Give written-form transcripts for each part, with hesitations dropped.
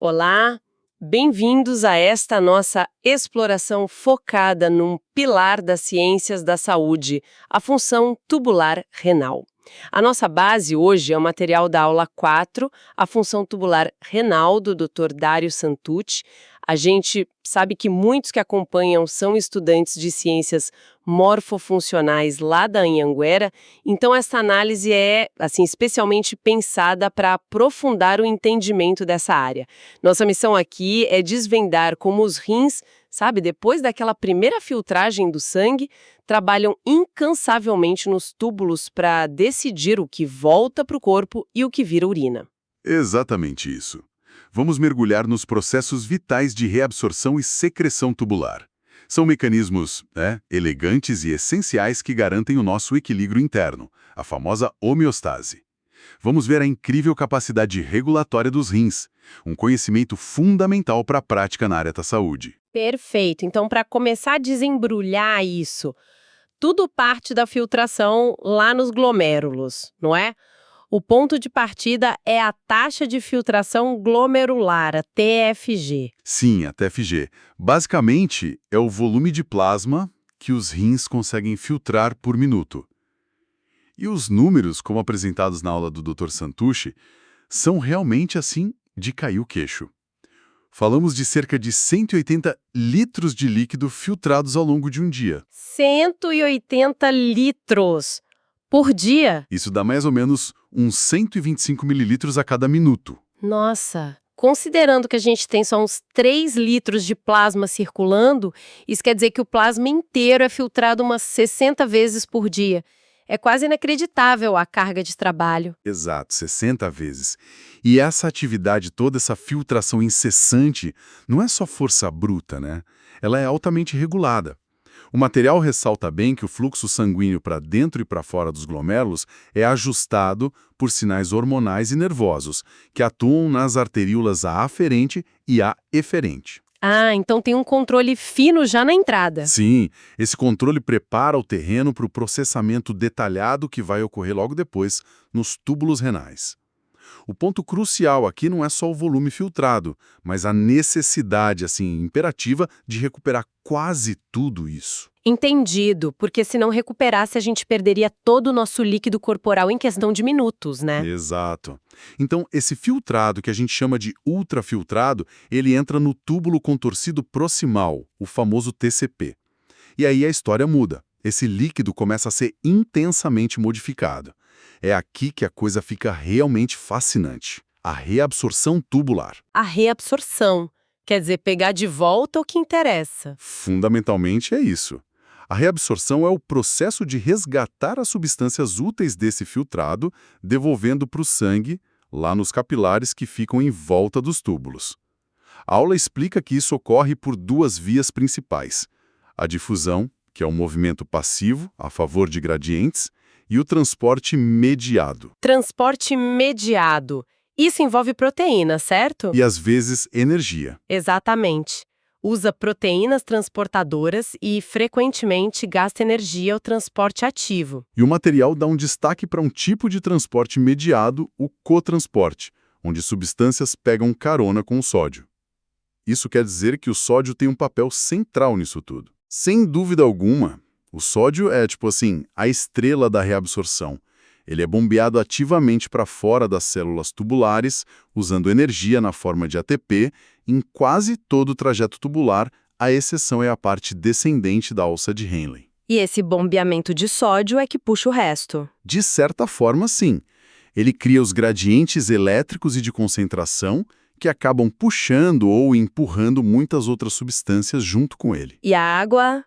Olá, bem-vindos a esta nossa exploração focada num pilar das ciências da saúde, a função tubular renal. A nossa base hoje é o material da aula 4, a função tubular renal do Dr. Dário Santucci. A gente sabe que muitos que acompanham são estudantes de ciências morfofuncionais lá da Anhanguera, então essa análise é, assim, especialmente pensada para aprofundar o entendimento dessa área. Nossa missão aqui é desvendar como os rins, sabe, depois daquela primeira filtragem do sangue, trabalham incansavelmente nos túbulos para decidir o que volta para o corpo e o que vira urina. Exatamente isso. Vamos mergulhar nos processos vitais de reabsorção e secreção tubular. São mecanismos, elegantes e essenciais que garantem o nosso equilíbrio interno, a famosa homeostase. Vamos ver a incrível capacidade regulatória dos rins, um conhecimento fundamental para a prática na área da saúde. Perfeito. Então, para começar a desembrulhar isso, tudo parte da filtração lá nos glomérulos, não é? O ponto de partida é a taxa de filtração glomerular, a TFG. Sim, a TFG. Basicamente, é o volume de plasma que os rins conseguem filtrar por minuto. E os números, como apresentados na aula do Dr. Santucci, são realmente assim de cair o queixo. Falamos de cerca de 180 litros de líquido filtrados ao longo de um dia. 180 litros por dia? Isso dá mais ou menos uns 125 mililitros a cada minuto. Nossa! Considerando que a gente tem só uns 3 litros de plasma circulando, isso quer dizer que o plasma inteiro é filtrado umas 60 vezes por dia. É quase inacreditável a carga de trabalho. Exato, 60 vezes. E essa atividade toda, essa filtração incessante, não é só força bruta, né? Ela é altamente regulada. O material ressalta bem que o fluxo sanguíneo para dentro e para fora dos glomérulos é ajustado por sinais hormonais e nervosos, que atuam nas arteríolas A aferente e A eferente. Ah, então tem um controle fino já na entrada. Sim, esse controle prepara o terreno para o processamento detalhado que vai ocorrer logo depois nos túbulos renais. O ponto crucial aqui não é só o volume filtrado, mas a necessidade, imperativa de recuperar quase tudo isso. Entendido, porque se não recuperasse a gente perderia todo o nosso líquido corporal em questão de minutos, né? Exato. Então, esse filtrado, que a gente chama de ultrafiltrado, ele entra no túbulo contorcido proximal, o famoso TCP. E aí a história muda. Esse líquido começa a ser intensamente modificado. É aqui que a coisa fica realmente fascinante. A reabsorção tubular. A reabsorção, quer dizer, pegar de volta o que interessa. Fundamentalmente é isso. A reabsorção é o processo de resgatar as substâncias úteis desse filtrado, devolvendo para o sangue, lá nos capilares que ficam em volta dos túbulos. A aula explica que isso ocorre por duas vias principais. A difusão, que é um movimento passivo, a favor de gradientes, e o transporte mediado. Transporte mediado. Isso envolve proteína, certo? E às vezes energia. Exatamente. Usa proteínas transportadoras e, frequentemente, gasta energia ao transporte ativo. E o material dá um destaque para um tipo de transporte mediado, o cotransporte, onde substâncias pegam carona com o sódio. Isso quer dizer que o sódio tem um papel central nisso tudo. Sem dúvida alguma, o sódio é, a estrela da reabsorção. Ele é bombeado ativamente para fora das células tubulares, usando energia na forma de ATP, em quase todo o trajeto tubular, a exceção é a parte descendente da alça de Henle. E esse bombeamento de sódio é que puxa o resto. De certa forma, sim. Ele cria os gradientes elétricos e de concentração, que acabam puxando ou empurrando muitas outras substâncias junto com ele. E a água?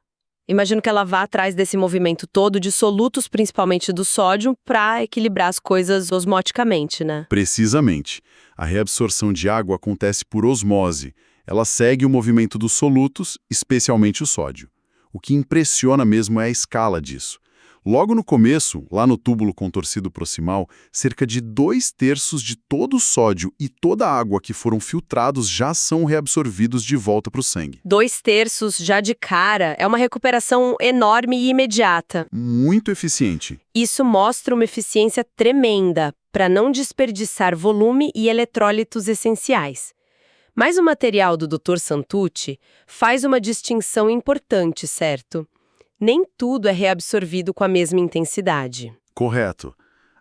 Imagino que ela vá atrás desse movimento todo de solutos, principalmente do sódio, para equilibrar as coisas osmoticamente, né? Precisamente. A reabsorção de água acontece por osmose. Ela segue o movimento dos solutos, especialmente o sódio. O que impressiona mesmo é a escala disso. Logo no começo, lá no túbulo contorcido proximal, cerca de 2/3 de todo o sódio e toda a água que foram filtrados já são reabsorvidos de volta para o sangue. 2/3 já de cara é uma recuperação enorme e imediata. Muito eficiente. Isso mostra uma eficiência tremenda para não desperdiçar volume e eletrólitos essenciais. Mas o material do Dr. Santucci faz uma distinção importante, certo? Nem tudo é reabsorvido com a mesma intensidade. Correto.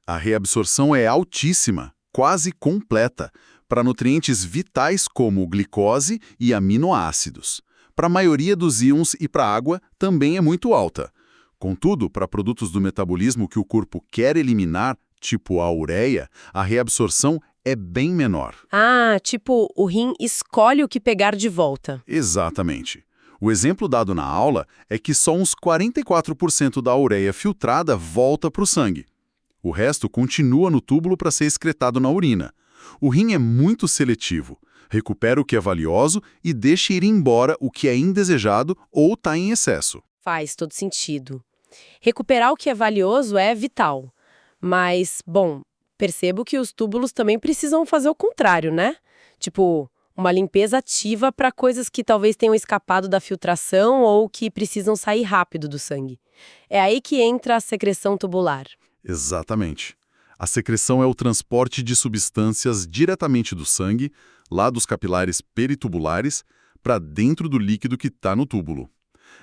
A reabsorção é altíssima, quase completa, para nutrientes vitais como glicose e aminoácidos. Para a maioria dos íons e para a água, também é muito alta. Contudo, para produtos do metabolismo que o corpo quer eliminar, tipo a ureia, a reabsorção é bem menor. Ah, tipo, o rim escolhe o que pegar de volta. Exatamente. O exemplo dado na aula é que só uns 44% da ureia filtrada volta para o sangue. O resto continua no túbulo para ser excretado na urina. O rim é muito seletivo. Recupera o que é valioso e deixa ir embora o que é indesejado ou está em excesso. Faz todo sentido. Recuperar o que é valioso é vital. Mas, bom, percebo que os túbulos também precisam fazer o contrário, né? Tipo, uma limpeza ativa para coisas que talvez tenham escapado da filtração ou que precisam sair rápido do sangue. É aí que entra a secreção tubular. Exatamente. A secreção é o transporte de substâncias diretamente do sangue, lá dos capilares peritubulares, para dentro do líquido que está no túbulo.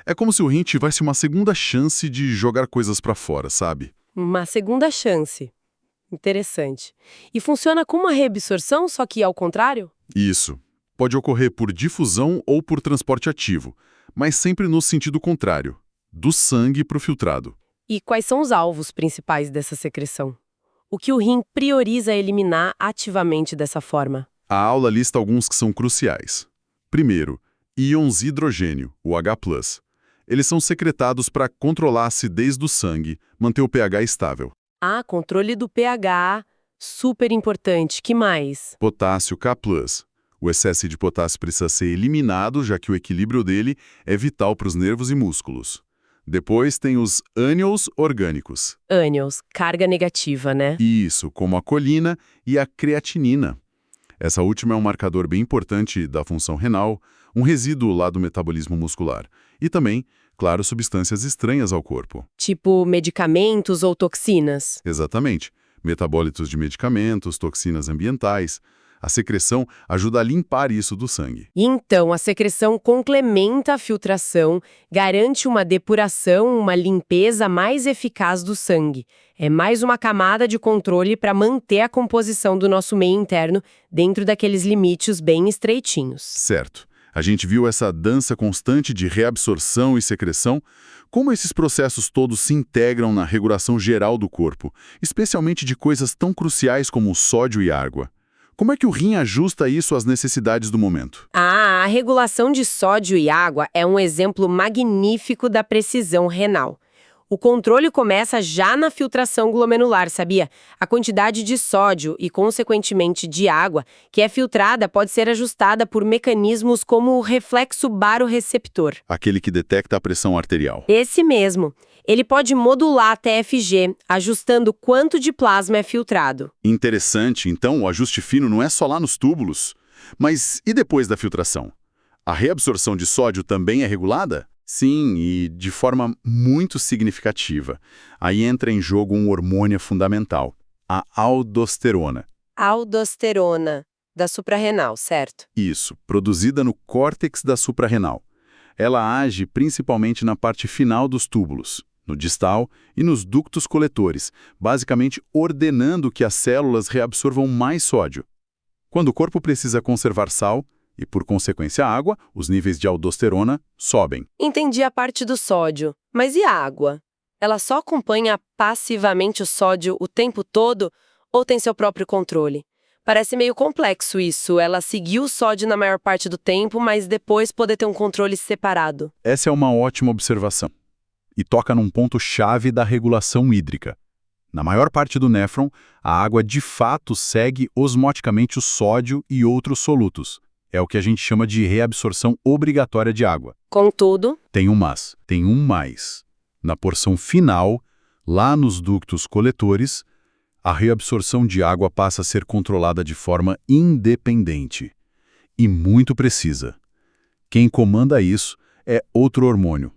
É como se o rim tivesse uma segunda chance de jogar coisas para fora, sabe? Uma segunda chance. Interessante. E funciona como uma reabsorção, só que ao contrário? Isso. Pode ocorrer por difusão ou por transporte ativo, mas sempre no sentido contrário, do sangue para o filtrado. E quais são os alvos principais dessa secreção? O que o rim prioriza eliminar ativamente dessa forma? A aula lista alguns que são cruciais. Primeiro, íons hidrogênio, o H+. Eles são secretados para controlar a acidez do sangue, manter o pH estável. Ah, controle do pH, super importante. Que mais? Potássio K+. O excesso de potássio precisa ser eliminado, já que o equilíbrio dele é vital para os nervos e músculos. Depois tem os ânions orgânicos. Ânions, carga negativa, né? Isso, como a colina e a creatinina. Essa última é um marcador bem importante da função renal, um resíduo lá do metabolismo muscular. E também, claro, substâncias estranhas ao corpo. Tipo medicamentos ou toxinas. Exatamente. Metabólitos de medicamentos, toxinas ambientais. A secreção ajuda a limpar isso do sangue. Então, a secreção complementa a filtração, garante uma depuração, uma limpeza mais eficaz do sangue. É mais uma camada de controle para manter a composição do nosso meio interno dentro daqueles limites bem estreitinhos. Certo. A gente viu essa dança constante de reabsorção e secreção, como esses processos todos se integram na regulação geral do corpo, especialmente de coisas tão cruciais como o sódio e água. Como é que o rim ajusta isso às necessidades do momento? Ah, a regulação de sódio e água é um exemplo magnífico da precisão renal. O controle começa já na filtração glomerular, sabia? A quantidade de sódio e, consequentemente, de água que é filtrada pode ser ajustada por mecanismos como o reflexo barorreceptor. Aquele que detecta a pressão arterial. Esse mesmo. Ele pode modular a TFG, ajustando quanto de plasma é filtrado. Interessante, então o ajuste fino não é só lá nos túbulos. Mas e depois da filtração? A reabsorção de sódio também é regulada? Sim, e de forma muito significativa. Aí entra em jogo um hormônio fundamental, a aldosterona. Aldosterona, da suprarrenal, certo? Isso, produzida no córtex da suprarrenal. Ela age principalmente na parte final dos túbulos, no distal e nos ductos coletores, basicamente ordenando que as células reabsorvam mais sódio. Quando o corpo precisa conservar sal, e por consequência água, os níveis de aldosterona sobem. Entendi a parte do sódio, mas e a água? Ela só acompanha passivamente o sódio o tempo todo ou tem seu próprio controle? Parece meio complexo isso, ela seguir o sódio na maior parte do tempo, mas depois poder ter um controle separado. Essa é uma ótima observação. E toca num ponto-chave da regulação hídrica. Na maior parte do néfron, a água de fato segue osmoticamente o sódio e outros solutos. É o que a gente chama de reabsorção obrigatória de água. Contudo, Tem um mais. Na porção final, lá nos ductos coletores, a reabsorção de água passa a ser controlada de forma independente e muito precisa. Quem comanda isso é outro hormônio,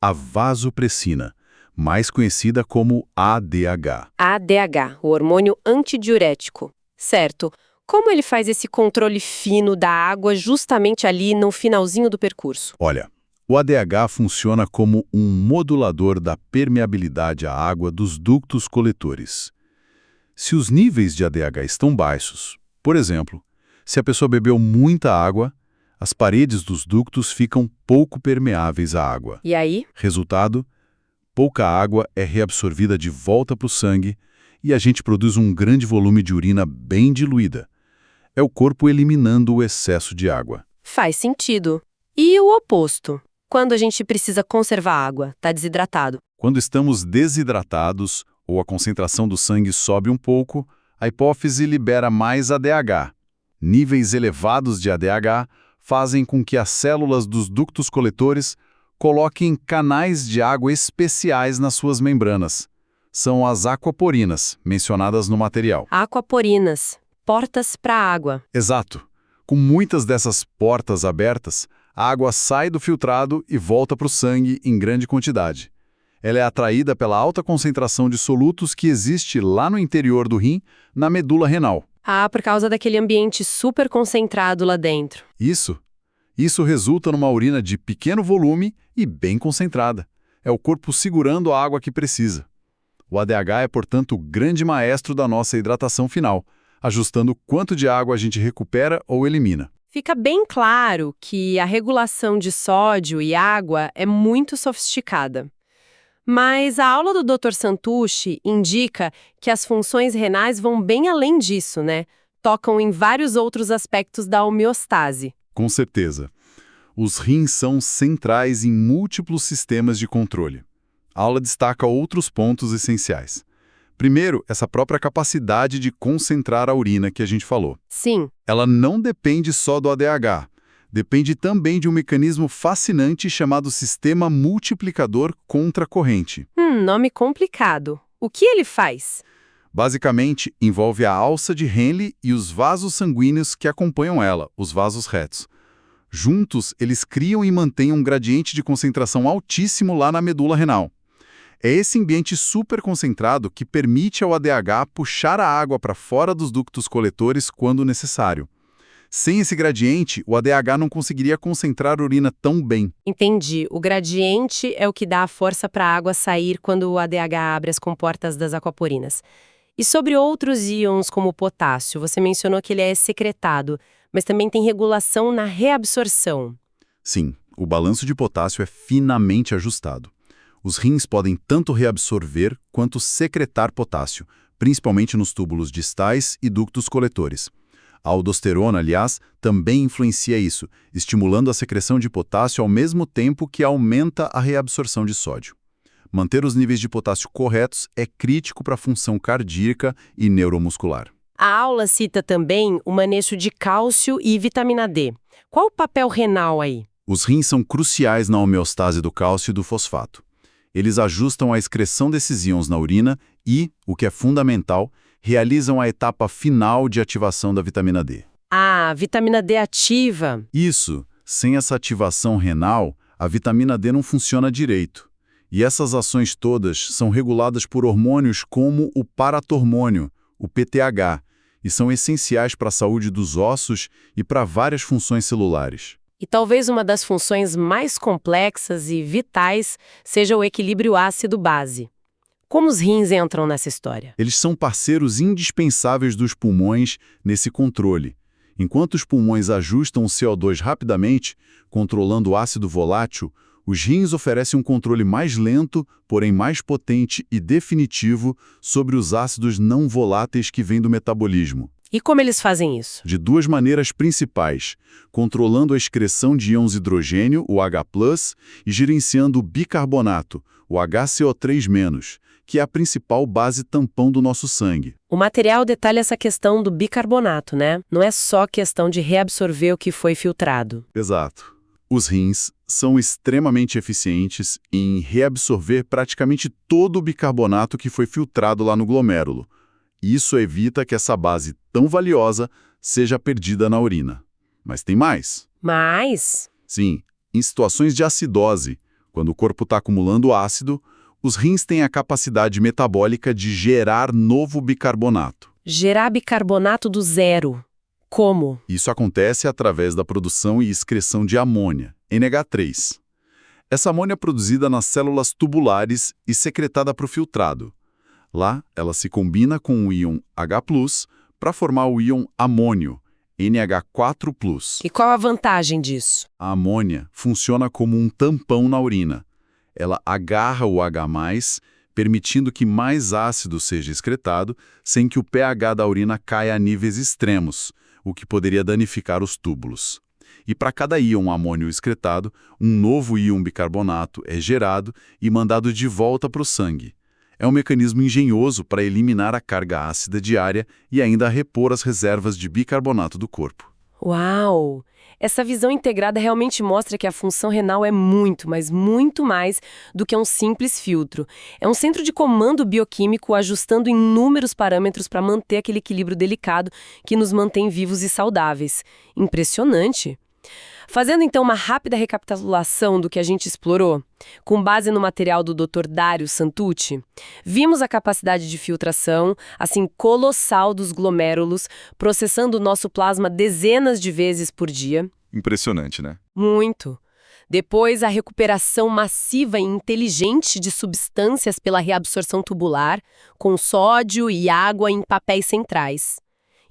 a vasopressina, mais conhecida como ADH. ADH, o hormônio antidiurético. Certo. Como ele faz esse controle fino da água justamente ali no finalzinho do percurso? Olha, o ADH funciona como um modulador da permeabilidade à água dos ductos coletores. Se os níveis de ADH estão baixos, por exemplo, se a pessoa bebeu muita água, as paredes dos ductos ficam pouco permeáveis à água. E aí? Resultado, pouca água é reabsorvida de volta para o sangue e a gente produz um grande volume de urina bem diluída. É o corpo eliminando o excesso de água. Faz sentido. E o oposto? Quando a gente precisa conservar água, está desidratado. Quando estamos desidratados ou a concentração do sangue sobe um pouco, a hipófise libera mais ADH. Níveis elevados de ADH fazem com que as células dos ductos coletores coloquem canais de água especiais nas suas membranas. São as aquaporinas, mencionadas no material. Aquaporinas, portas para a água. Exato. Com muitas dessas portas abertas, a água sai do filtrado e volta para o sangue em grande quantidade. Ela é atraída pela alta concentração de solutos que existe lá no interior do rim, na medula renal. Ah, por causa daquele ambiente super concentrado lá dentro. Isso resulta numa urina de pequeno volume e bem concentrada. É o corpo segurando a água que precisa. O ADH é, portanto, o grande maestro da nossa hidratação final, ajustando quanto de água a gente recupera ou elimina. Fica bem claro que a regulação de sódio e água é muito sofisticada. Mas a aula do Dr. Santucci indica que as funções renais vão bem além disso, né? Tocam em vários outros aspectos da homeostase. Com certeza. Os rins são centrais em múltiplos sistemas de controle. A aula destaca outros pontos essenciais. Primeiro, essa própria capacidade de concentrar a urina que a gente falou. Sim. Ela não depende só do ADH. Depende também de um mecanismo fascinante chamado sistema multiplicador contracorrente. Nome complicado. O que ele faz? Basicamente, envolve a alça de Henle e os vasos sanguíneos que acompanham ela, os vasos retos. Juntos, eles criam e mantêm um gradiente de concentração altíssimo lá na medula renal. É esse ambiente super concentrado que permite ao ADH puxar a água para fora dos ductos coletores quando necessário. Sem esse gradiente, o ADH não conseguiria concentrar a urina tão bem. Entendi. O gradiente é o que dá a força para a água sair quando o ADH abre as comportas das aquaporinas. E sobre outros íons, como o potássio, você mencionou que ele é secretado, mas também tem regulação na reabsorção. Sim, o balanço de potássio é finamente ajustado. Os rins podem tanto reabsorver quanto secretar potássio, principalmente nos túbulos distais e ductos coletores. A aldosterona, aliás, também influencia isso, estimulando a secreção de potássio ao mesmo tempo que aumenta a reabsorção de sódio. Manter os níveis de potássio corretos é crítico para a função cardíaca e neuromuscular. A aula cita também o manejo de cálcio e vitamina D. Qual o papel renal aí? Os rins são cruciais na homeostase do cálcio e do fosfato. Eles ajustam a excreção desses íons na urina e, o que é fundamental, realizam a etapa final de ativação da vitamina D. Ah, vitamina D ativa. Isso, sem essa ativação renal, a vitamina D não funciona direito. E essas ações todas são reguladas por hormônios como o paratormônio, o PTH, e são essenciais para a saúde dos ossos e para várias funções celulares. E talvez uma das funções mais complexas e vitais seja o equilíbrio ácido-base. Como os rins entram nessa história? Eles são parceiros indispensáveis dos pulmões nesse controle. Enquanto os pulmões ajustam o CO2 rapidamente, controlando o ácido volátil, os rins oferecem um controle mais lento, porém mais potente e definitivo sobre os ácidos não voláteis que vêm do metabolismo. E como eles fazem isso? De duas maneiras principais, controlando a excreção de íons hidrogênio, o H+, e gerenciando o bicarbonato, o HCO3-, que é a principal base tampão do nosso sangue. O material detalha essa questão do bicarbonato, né? Não é só questão de reabsorver o que foi filtrado. Exato. Os rins são extremamente eficientes em reabsorver praticamente todo o bicarbonato que foi filtrado lá no glomérulo. Isso evita que essa base tão valiosa seja perdida na urina. Mas tem mais. Mas... Sim, em situações de acidose, quando o corpo está acumulando ácido, os rins têm a capacidade metabólica de gerar novo bicarbonato. Gerar bicarbonato do zero. Como? Isso acontece através da produção e excreção de amônia, NH3. Essa amônia é produzida nas células tubulares e secretada para o filtrado. Lá, ela se combina com o íon H+, para formar o íon amônio, NH4+. E qual a vantagem disso? A amônia funciona como um tampão na urina. Ela agarra o H+, permitindo que mais ácido seja excretado sem que o pH da urina caia a níveis extremos, o que poderia danificar os túbulos. E para cada íon amônio excretado, um novo íon bicarbonato é gerado e mandado de volta para o sangue. É um mecanismo engenhoso para eliminar a carga ácida diária e ainda repor as reservas de bicarbonato do corpo. Uau! Essa visão integrada realmente mostra que a função renal é muito, mas muito mais do que um simples filtro. É um centro de comando bioquímico ajustando inúmeros parâmetros para manter aquele equilíbrio delicado que nos mantém vivos e saudáveis. Impressionante! Fazendo então uma rápida recapitulação do que a gente explorou, com base no material do Dr. Dario Santucci, vimos a capacidade de filtração, assim, colossal dos glomérulos, processando o nosso plasma dezenas de vezes por dia. Impressionante, né? Muito. Depois, a recuperação massiva e inteligente de substâncias pela reabsorção tubular, com sódio e água em papéis centrais.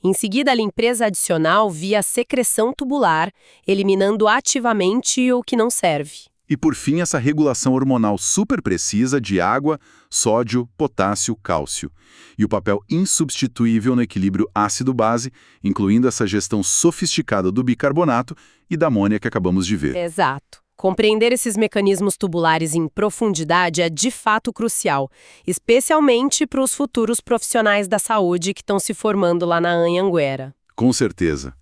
Em seguida, a limpeza adicional via secreção tubular, eliminando ativamente o que não serve. E por fim, essa regulação hormonal super precisa de água, sódio, potássio, cálcio. E o papel insubstituível no equilíbrio ácido-base, incluindo essa gestão sofisticada do bicarbonato e da amônia que acabamos de ver. Exato. Compreender esses mecanismos tubulares em profundidade é de fato crucial, especialmente para os futuros profissionais da saúde que estão se formando lá na Anhanguera. Com certeza.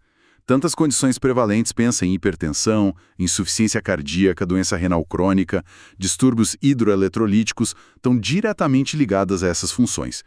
Tantas condições prevalentes, pensa em hipertensão, insuficiência cardíaca, doença renal crônica, distúrbios hidroeletrolíticos, estão diretamente ligadas a essas funções.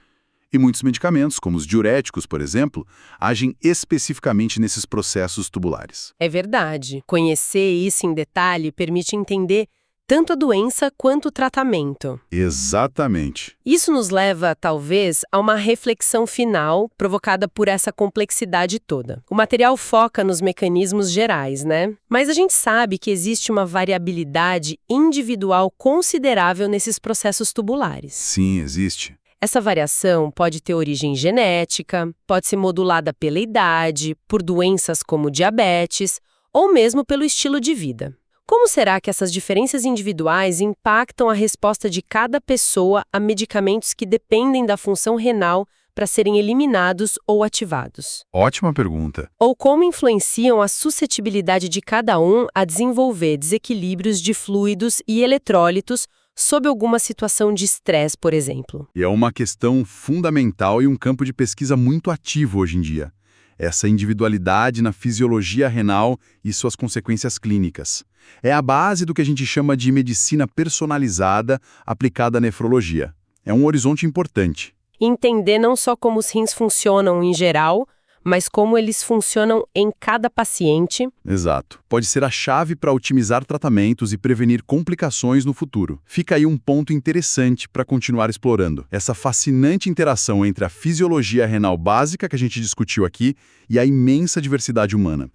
E muitos medicamentos, como os diuréticos, por exemplo, agem especificamente nesses processos tubulares. É verdade. Conhecer isso em detalhe permite entender tanto a doença quanto o tratamento. Exatamente. Isso nos leva, talvez, a uma reflexão final provocada por essa complexidade toda. O material foca nos mecanismos gerais, né? Mas a gente sabe que existe uma variabilidade individual considerável nesses processos tubulares. Sim, existe. Essa variação pode ter origem genética, pode ser modulada pela idade, por doenças como diabetes, ou mesmo pelo estilo de vida. Como será que essas diferenças individuais impactam a resposta de cada pessoa a medicamentos que dependem da função renal para serem eliminados ou ativados? Ótima pergunta. Ou como influenciam a suscetibilidade de cada um a desenvolver desequilíbrios de fluidos e eletrólitos sob alguma situação de estresse, por exemplo? E é uma questão fundamental e um campo de pesquisa muito ativo hoje em dia. Essa individualidade na fisiologia renal e suas consequências clínicas. É a base do que a gente chama de medicina personalizada aplicada à nefrologia. É um horizonte importante. Entender não só como os rins funcionam em geral, mas como eles funcionam em cada paciente. Exato. Pode ser a chave para otimizar tratamentos e prevenir complicações no futuro. Fica aí um ponto interessante para continuar explorando. Essa fascinante interação entre a fisiologia renal básica que a gente discutiu aqui e a imensa diversidade humana.